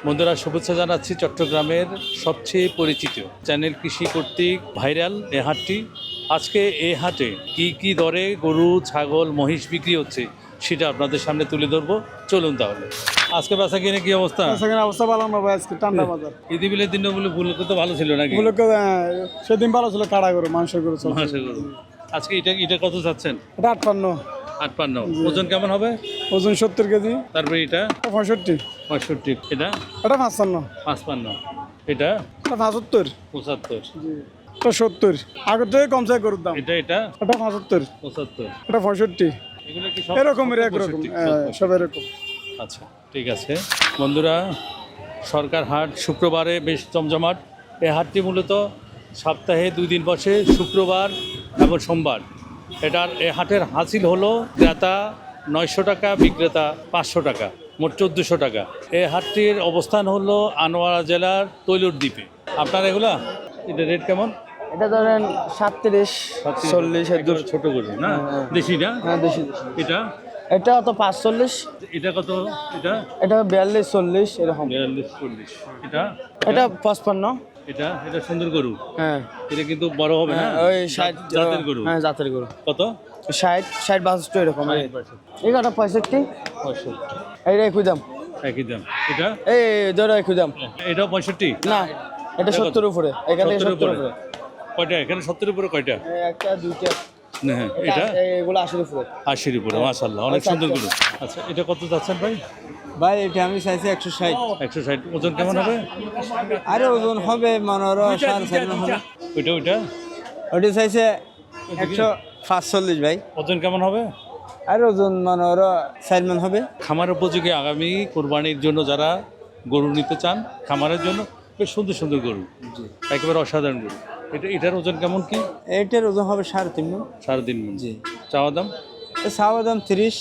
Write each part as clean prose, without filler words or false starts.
বন্ধুরা শুভেচ্ছা জানাচ্ছি চট্টগ্রামের সবচেয়ে পরিচিত চ্যানেল কৃষি কর্তৃক ভাইরাল এ হাটটি। আজকে এই হাটে কি কি দরে গরু ছাগল মহিষ বিক্রি হচ্ছে সেটা আপনাদের সামনে তুলে ধরবো। চলুন তাহলে। আজকে বেচা কিনে কি অবস্থা? অবস্থা ভালো না ভাই, আজকে ঠান্ডা বাজার। ঈদিবিলের দিন বলে ভুল তো ভালো ছিল নাকি? সেদিন ভালো ছিল, কাড়া গরু, মাংসের গরু। মাংসের গরু। আজকে এটা কত চাচ্ছেন? এটা 58। 58। ওজন কেমন হবে? ওজন 70 কেজি। তারপরে এটা 65। 65। এটা 55। 55। এটা 75। 75। এটা 70। আগের থেকে কম চাই গরুর দাম। এটা 75। 75। এটা 65। এগুলো কি সব এরকমের একরকম, সব এরকম। আচ্ছা, ঠিক আছে বন্ধুরা। সরকার হাট শুক্রবারে বেশ জমজমাট। এই হাটটি মূলত সপ্তাহে 2 দিন বসে, শুক্রবার এবং সোমবার। এই হাটের হাসিল হলো ক্রেতা 900 টাকা, বিক্রেতা 500 টাকা, মোট 1400 টাকা। এই হাটটির অবস্থান হলো আনোয়ারা জেলার তৈলুর দ্বীপে। আপনার এটা রেট কেমন? এটা ধরেন 37, 40 এর দূর। ছোট গরু না, দেশি না? হ্যাঁ, দেশি। এটা তো 45। এটা কত? এটা 42, 40 এরকম। 42, 40। এটা 55। এটা সুন্দর গরু। হ্যাঁ, এটা কিন্তু বড় হবে না? ওই 60 জাতের গরু। হ্যাঁ, জাতের গরু। কত? 60, 62 এরকম। এটা 65। 65। এইটা একই দাম। একই দাম। এটা এই ধরো একই দাম। এটাও 65? না, এটা 70 উপরে। এখানে 70 উপরে। কয়টা এখানে? 70 উপরে কয়টা? একটা, দুইটা। হ্যাঁ, এটা এগুলো 80 উপরে। 80 উপরে। মাশাআল্লাহ, অনেক সুন্দর গরু। আচ্ছা, এটা কত যাচ্ছেন ভাই? ভাই এটা আমি চাইছি 160। 160। ওজন কেমন হবে? আরে ওজন হবে মনোরো 4.5 হবে। ওইটা ওটা চাইছে 145 ভাই। ওজন কেমন হবে? আরে ওজন মনোরো 4 মান হবে। খামার উপযোগী আগামী কোরবানির জন্য যারা গরু নিতে চান, খামারের জন্য বেশ সুন্দর সুন্দর গরু, একেবারে অসাধারণ গরু। এটার ওজন কেমন কি? এটার ওজন হবে 3.5 মণ। 3.5 মণ। জি। চাওয়া দাম? চাওয়া দাম 30।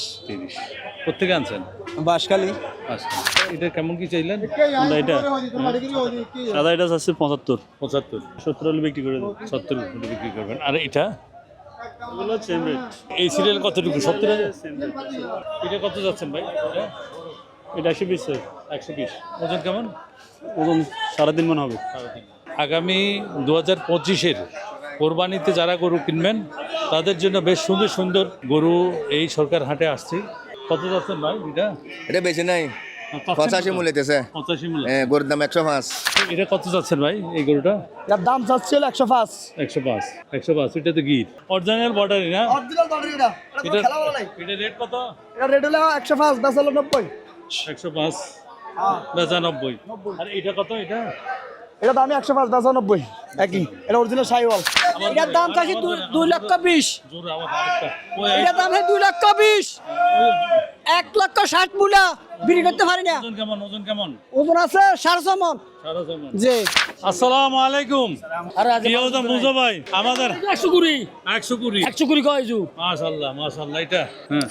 কোথেকে আনছেন? বাঁশখালী। আচ্ছা, এটা কেমন কি চাইলেন? এটা সাদা, এটা আছে 75। 75। 70 হলে বিক্রি করে দেবো। 70 হলে বিক্রি করবেন। আর এটা এগুলো সেম রেট। এই সিরিয়াল কতটুকু? 70। Same rate. এটা কত যাচ্ছেন ভাই? এটা 120। 120। ওজন কেমন? ওজন 3.5 মণ হবে। আগামী 2025-এর কোরবানিতে যারা গরু কিনবেন তাদের জন্য বেশ সুন্দর সুন্দর গরু এই সরকার হাটে আসছে। কত যাচ্ছেন ভাই? এটা বেশি নাই, 85 মূল্য হইতেছে। 85 মূল্য। গরুর দাম 105। এটা কত যাচ্ছেন ভাই এই গরুটা? এর দাম চাচ্ছিল 105। 105। এটা তো গির অরিজিনাল বর্ডারই না? অরিজিনাল বাড়ি এটা। এটা খেলা বলা নাই। এটা রেট কত? এটা রেড হলো 105, দাম হলো 90। 105, বেচা 90। আর এটা কত? এটা দাম 105, দাম 90 একই। এটা অরিজিনাল সাইওয়াল। এটার দাম চাচ্ছি 2,20,000। জোর আবার আরেকটা। এটার দাম 2,20,000। 1,60,000 মুলা বিক্রি করতে পারি না। ওজন কেমন? ওজন আছে 6.5 মণ। জি। আসসালামু আলাইকুম। কি অবস্থা মুজো ভাই? আমাদের 120। 120 কয়জু? মাশাআল্লাহ। এটা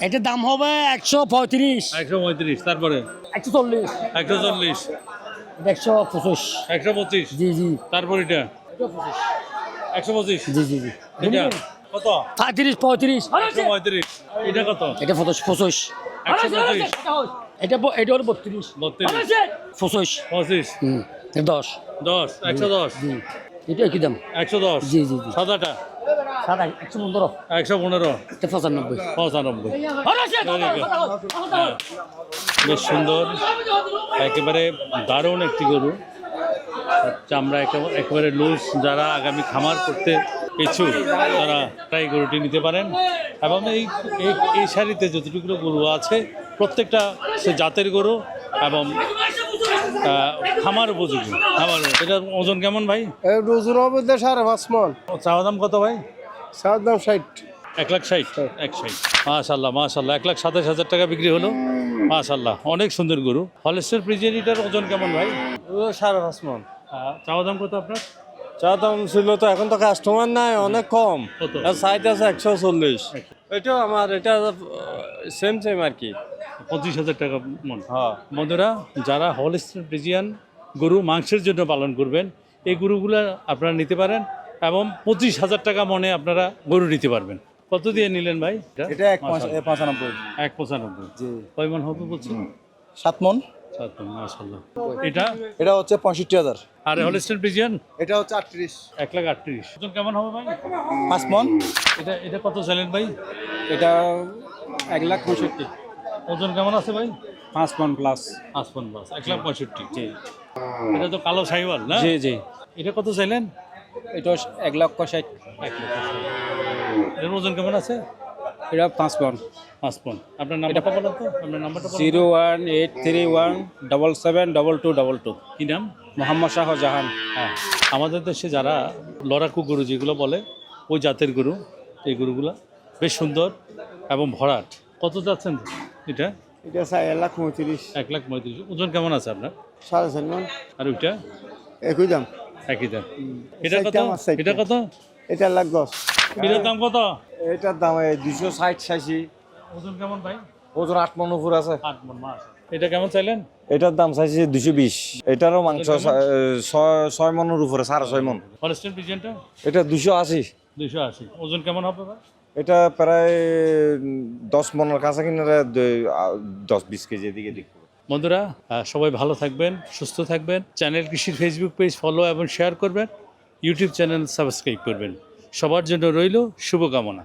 এটার দাম হবে 135। 135। তারপরে 140। 140। 125। 125। জি জি। তারপর এটা 125। জি জি জি। এটা কত? 35, 35। 135। এটা কত? এটা 25। 125। এটা হলো 32। 32। 25। 25। এটা 10। 10। 110। জি। এটা কি দাম? 110। জি জি জি। সাদাটা সাদা 115। 115। এটা 95। 95। বেশ সুন্দর, একেবারে দারুণ একটি গরু। চামড়া একেবারে লুজ। যারা আগামী খামার করতে ইচ্ছুক তারা এই গরুটি নিতে পারেন। এবং এই সারিতে যতটুকু গরু আছে প্রত্যেকটা সে জাতের গরু এবং খামার উপযোগী। এটার ওজন কেমন ভাই? ওজন হবে 5.5 মণ। চাওয়া দাম কত ভাই? চাওয়ার দাম 60। 1,60,000। 1,60,000। মাশাআল্লাহ। 1,27,000 টাকা বিক্রি হলো। মাশাআল্লাহ, অনেক সুন্দর গরু। হলস্টার ফ্রিজিয়ান, এটার ওজন কেমন ভাই? 5.5 মণ। চাওয়া দাম কত আপনার? চা দাম ছিল তো, এখন তো কাস্টমার নাই, অনেক কম। কত? সাইজ আছে 140। এটাও আমার, এটা সেম আর কি। 25,000 টাকা মন। হ্যাঁ। বন্ধুরা, যারা হলস্টার ফ্রিজিয়ান গরু মাংসের জন্য পালন করবেন এই গরুগুলো আপনারা নিতে পারেন এবং 25,000 টাকা মনে আপনারা গরু নিতে পারবেন। কত দিয়ে নিলেন ভাই? এটা 1.95। 1,95। জি। কয় মন হবে বলছেন? 7 মণ। 7 মন মাশাআল্লাহ। এটা এটা হচ্ছে 65,000। আর হলস্টাইন ফ্রিজিয়ান এটা হচ্ছে 38। 1,38,000। ওজন কেমন হবে ভাই? 5 মন। এটা কত চাইলেন ভাই? এটা 1,65,000। ওজন কেমন আছে ভাই? 5 মন প্লাস। 5 মন প্লাস 1,65,000। জি। এটা তো কালো সাইওয়াল না? জি জি। এটা কত চাইলেন? এটা 1,60,000। 1,60,000। এর ওজন কেমন আছে? এটা 5 মন। 5 মন। আপনার নাম্বারটা বলুন তো। আপনার নাম্বারটা বলুন। 01831772222। কি নাম? মোহাম্মদ শাহজাহান। হ্যাঁ, আমাদের দেশে যারা লড়াকু গরু যেগুলো বলে ওই জাতের গরু, এই গরুগুলো বেশ সুন্দর এবং ভরাট। কত যাচ্ছেন এটা? এটা 1,35,000। 1,35,000। ওজন কেমন আছে আপনার? 4.5 মন। আর ওইটা একই দাম। একই দাম। এটা কত? চারটা মাছ, চারটা। এটা কত? এটা 1,10,000। এটার দাম কত? এটার দাম 260-80। ওজন কেমন ভাই? ওজন 8 মন উপর আছে। 8 মন মাছ। এটা কেমন চাইলেন? এটার দাম চাইছে 220। এটারও মাংস 6 মনের উপরে, 6.5 মন। হলস্টাইন ফ্রিজিয়ানটা এটা 280। 280। ওজন কেমন হবে ভাই? এটা প্রায় 10 মনের কাছে কিনা 10-20 কেজি এদিকে দিক। বন্ধুরা সবাই ভালো থাকবেন, সুস্থ থাকবেন। চ্যানেল কৃষির ফেসবুক পেজ ফলো এবং শেয়ার করবেন। ইউটিউব চ্যানেল সাবস্ক্রাইব করবেন। সবার জন্য রইল শুভকামনা।